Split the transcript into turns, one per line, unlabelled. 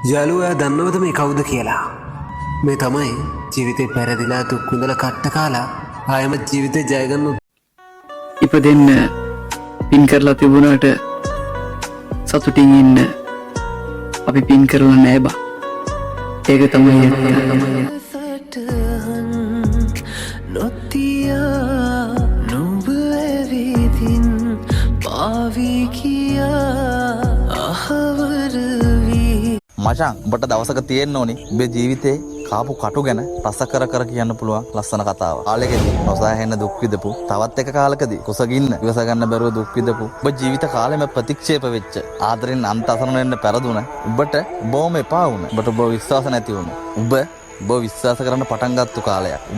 යාළුවා දන්නවද මේ කවුද කියලා? මේ තමයි ජීවිතේ පෙරදිලා දුක් විඳලා කට්ට කාලා ආයෙමත් ජීවිතේ ජය ගන්න
ඉපදෙන්න පින් කරලා තිබුණාට සතුටින් ඉන්න අපි පින් කරලා නැහැ බා. ඒක තමයි
මචං උඹට දවසක තියෙන්න ඕනි උඹේ ජීවිතේ කාපු කටු ගැන රස කර කර කියන්න පුළුවන් ලස්සන කතාවක්. කාලෙකදී නොසෑහෙන දුක් විඳපු තවත් එක කාලකදී කුසගින්න ඉවස ගන්න බැරුව දුක් විඳපු ඔබ ජීවිත කාලෙම ප්‍රතික්ෂේප වෙච්ච ආදරෙන් අන්ත අසරණ වෙන්න පෙරදුන උඹට බොහොම එපා වුණා. උඹට ඔබ විශ්වාස නැති වුණා. ඔබ විශ්වාස කරන්න පටන් ගත්තු කාලයක්.